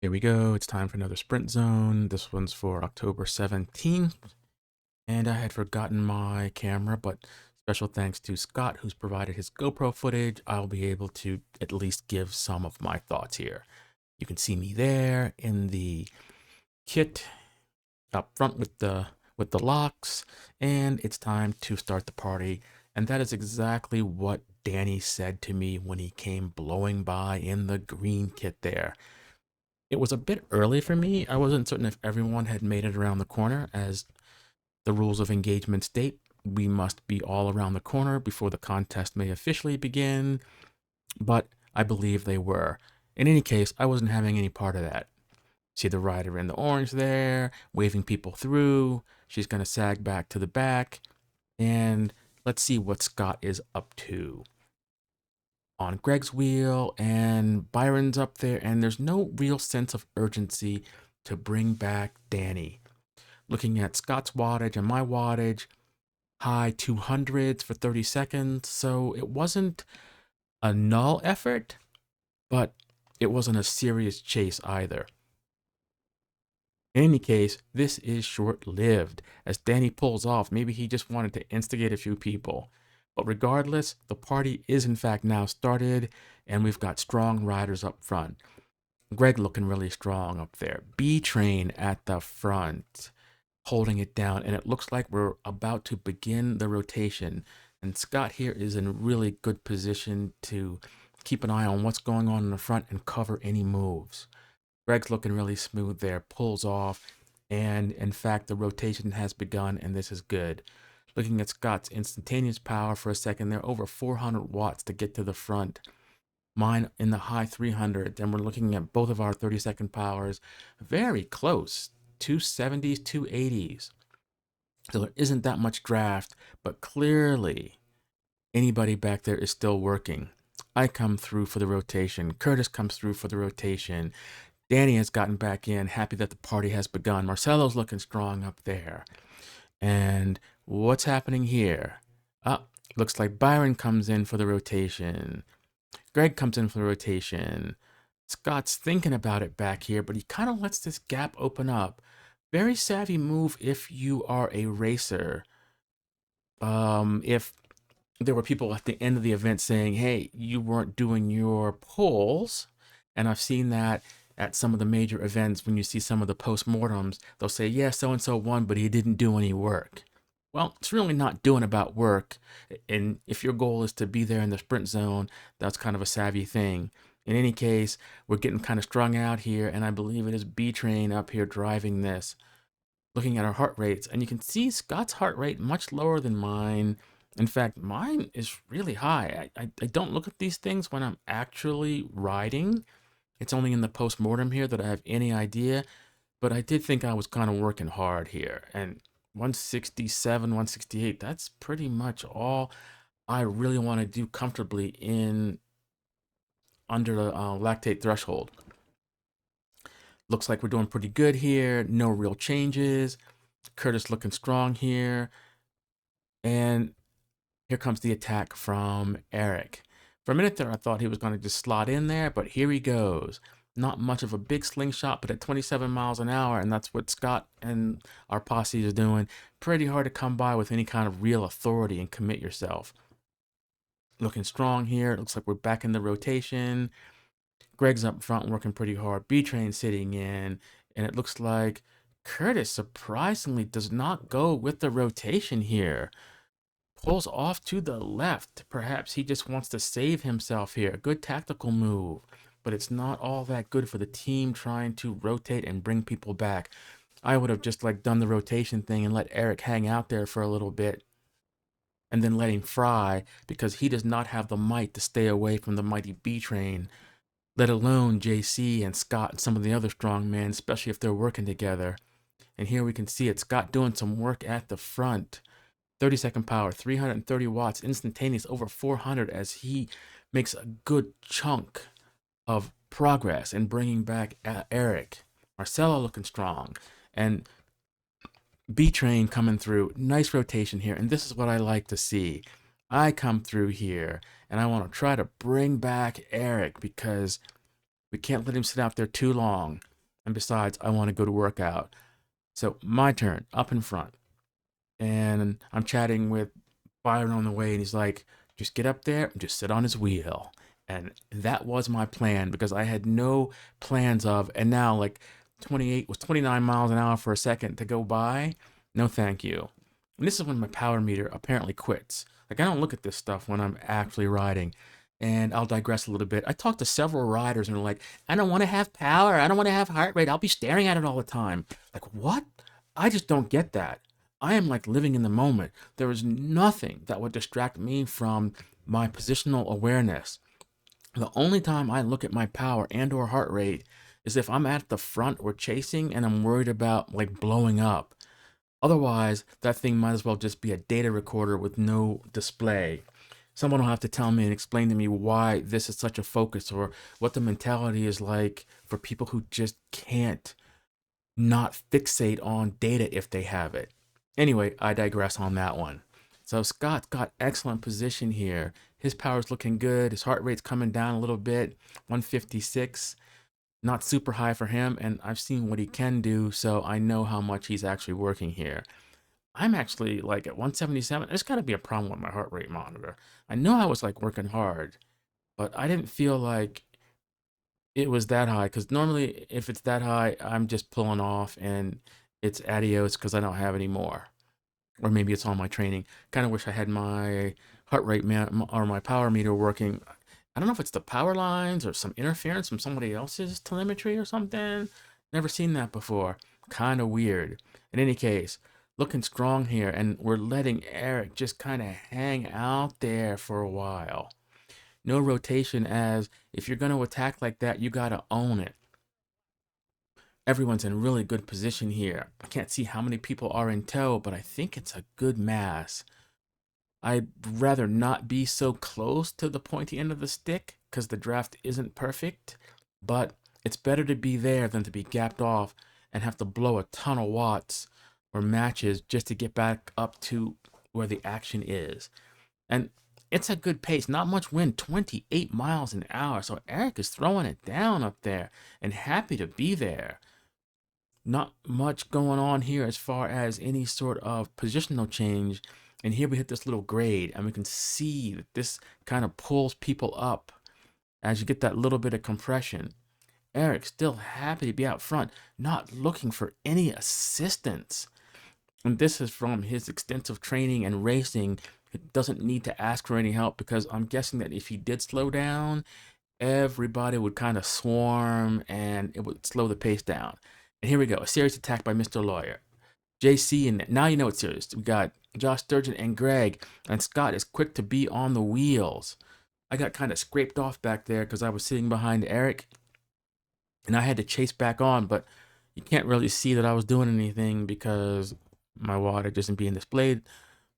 Here we go. It's time for another sprint zone. This one's for October 17th. And I had forgotten my camera, but special thanks to Scott, who's provided his GoPro footage. I'll be able to at least give some of my thoughts here. You can see me there in the kit up front with the locks, and it's time to start the party. And that is exactly what Danny said to me when he came blowing by in the green kit there. It was a bit early for me. I wasn't certain if everyone had made it around the corner, as the rules of engagement state. We must be all around the corner before the contest may officially begin, but I believe they were. In any case, I wasn't having any part of that. See the rider in the orange there, waving people through. She's going to sag back to the back, and let's see what Scott is up to. On Greg's wheel, and Byron's up there, and there's no real sense of urgency to bring back Danny. Looking at Scott's wattage and my wattage, high 200s for 30 seconds, so it wasn't a null effort, but it wasn't a serious chase either. In any case, this is short-lived. As Danny pulls off, maybe he just wanted to instigate a few people. But regardless, the party is in fact now started, and we've got strong riders up front. Greg looking really strong up there. B-Train at the front, holding it down, and it looks like we're about to begin the rotation. And Scott here is in really good position to keep an eye on what's going on in the front and cover any moves. Greg's looking really smooth there, pulls off, and in fact, the rotation has begun, and this is good. Looking at Scott's instantaneous power for a second, they're over 400 watts to get to the front. Mine in the high 300s, and we're looking at both of our 30-second powers very close, 270s, 280s. So there isn't that much draft, but clearly anybody back there is still working. I come through for the rotation. Curtis comes through for the rotation. Danny has gotten back in, happy that the party has begun. Marcelo's looking strong up there. And what's happening here? Looks like Byron comes in for the rotation. Greg comes in for the rotation. Scott's thinking about it back here, but he kind of lets this gap open up. Very savvy move if you are a racer. If there were people at the end of the event saying, hey, you weren't doing your pulls, and I've seen that at some of the major events when you see some of the postmortems, they'll say, yeah, so-and-so won, but he didn't do any work. Well, it's really not doing about work. And if your goal is to be there in the sprint zone, that's kind of a savvy thing. In any case, we're getting kind of strung out here, and I believe it is B-Train up here driving this. Looking at our heart rates, and you can see Scott's heart rate much lower than mine. In fact, mine is really high. I don't look at these things when I'm actually riding. It's only in the post-mortem here that I have any idea, but I did think I was kind of working hard here. And 167, 168, that's pretty much all I really want to do comfortably in under the lactate threshold. Looks like we're doing pretty good here. No real changes. Curtis looking strong here. And here comes the attack from Eric. For a minute there, I thought he was going to just slot in there, but here he goes. Not much of a big slingshot, but at 27 miles an hour, and that's what Scott and our posse is doing. Pretty hard to come by with any kind of real authority and commit yourself. Looking strong here. It looks like we're back in the rotation. Greg's up front working pretty hard. B-Train sitting in, and it looks like Curtis surprisingly does not go with the rotation here. Pulls off to the left. Perhaps he just wants to save himself here. A good tactical move, but it's not all that good for the team trying to rotate and bring people back. I would have just done the rotation thing and let Eric hang out there for a little bit and then let him fry, because he does not have the might to stay away from the mighty B-Train, let alone JC and Scott and some of the other strong men, especially if they're working together. And here we can see it. Scott doing some work at the front. 30-second power, 330 watts, instantaneous, over 400, as he makes a good chunk of progress in bringing back Eric. Marcelo looking strong. And B-Train coming through. Nice rotation here, and this is what I like to see. I come through here, and I want to try to bring back Eric, because we can't let him sit out there too long. And besides, I want to go to work out. So my turn, up in front. And I'm chatting with Byron on the way, and he's like, just get up there and just sit on his wheel. And that was my plan because I had no plans of, and now like 28 was 29 miles an hour for a second to go by. No, thank you. And this is when my power meter apparently quits. Like, I don't look at this stuff when I'm actually riding. And I'll digress a little bit. I talked to several riders and they're like, I don't want to have power. I don't want to have heart rate. I'll be staring at it all the time. Like, what? I just don't get that. I am like living in the moment. There is nothing that would distract me from my positional awareness. The only time I look at my power and or heart rate is if I'm at the front or chasing and I'm worried about like blowing up. Otherwise, that thing might as well just be a data recorder with no display. Someone will have to tell me and explain to me why this is such a focus or what the mentality is like for people who just can't not fixate on data if they have it. Anyway, I digress on that one. So Scott's got excellent position here. His power's looking good. His heart rate's coming down a little bit, 156. Not super high for him, and I've seen what he can do, so I know how much he's actually working here. I'm actually like at 177. There's got to be a problem with my heart rate monitor. I know I was like working hard, but I didn't feel like it was that high because normally if it's that high, I'm just pulling off and it's adios because I don't have any more. Or maybe it's all my training. Kind of wish I had my heart rate or my power meter working. I don't know if it's the power lines or some interference from somebody else's telemetry or something. Never seen that before. Kind of weird. In any case, looking strong here, and we're letting Eric just kind of hang out there for a while. No rotation, as if you're going to attack like that, you got to own it. Everyone's in really good position here. I can't see how many people are in tow, but I think it's a good mass. I'd rather not be so close to the pointy end of the stick because the draft isn't perfect, but it's better to be there than to be gapped off and have to blow a ton of watts or matches just to get back up to where the action is. And it's a good pace, not much wind, 28 miles an hour. So Eric is throwing it down up there and happy to be there. Not much going on here as far as any sort of positional change. And here we hit this little grade, and we can see that this kind of pulls people up as you get that little bit of compression. Eric still happy to be out front, not looking for any assistance. And this is from his extensive training and racing. He doesn't need to ask for any help because I'm guessing that if he did slow down, everybody would kind of swarm and it would slow the pace down. And here we go, a serious attack by Mr. Lawyer. JC, and now you know it's serious. We got Josh Sturgeon and Greg, and Scott is quick to be on the wheels. I got kind of scraped off back there because I was sitting behind Eric, and I had to chase back on, but you can't really see that I was doing anything because my wattage isn't being displayed,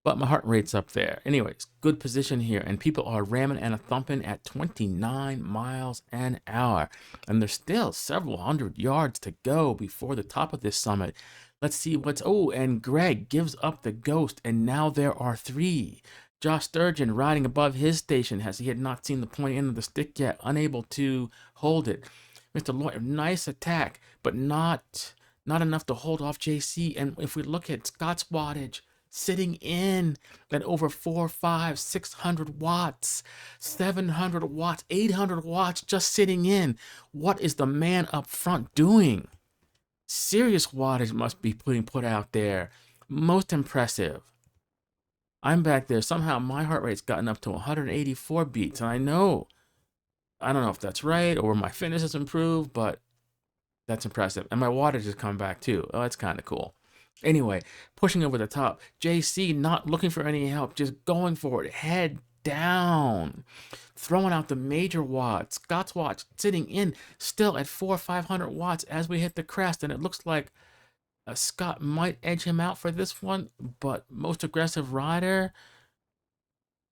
but my heart rate's up there. Anyways, good position here, and people are ramming and a thumping at 29 miles an hour, and there's still several hundred yards to go before the top of this summit. Let's see what's, oh, and Greg gives up the ghost, and now there are three. Josh Sturgeon riding above his station as he had not seen the point end of the stick yet, unable to hold it. Mr. Lawyer, nice attack, but not enough to hold off JC. And if we look at Scott's wattage, sitting in at over 4, 5, 600 watts, 700 watts, 800 watts just sitting in. What is the man up front doing? Serious wattage must be put out there. Most impressive. I'm back there. Somehow my heart rate's gotten up to 184 beats. And I don't know if that's right or my fitness has improved, but that's impressive. And my wattage has come back too. Oh, that's kind of cool. Anyway, pushing over the top. JC not looking for any help, just going for it. Head down. Throwing out the major watts. Scott's watch sitting in still at 400, 500 watts as we hit the crest. And it looks like Scott might edge him out for this one, but most aggressive rider.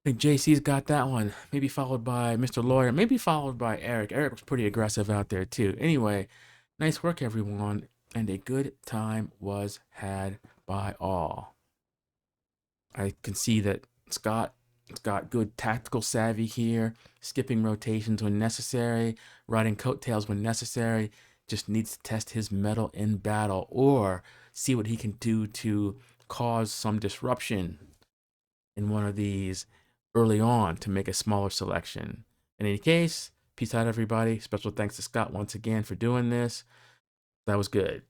I think JC's got that one. Maybe followed by Mr. Lawyer. Maybe followed by Eric. Eric was pretty aggressive out there too. Anyway, nice work, everyone. And a good time was had by all. I can see that Scott's got good tactical savvy here, skipping rotations when necessary, riding coattails when necessary. just needs to test his mettle in battle or see what he can do to cause some disruption in one of these early on to make a smaller selection. In any case, peace out, everybody. Special thanks to Scott once again for doing this. That was good.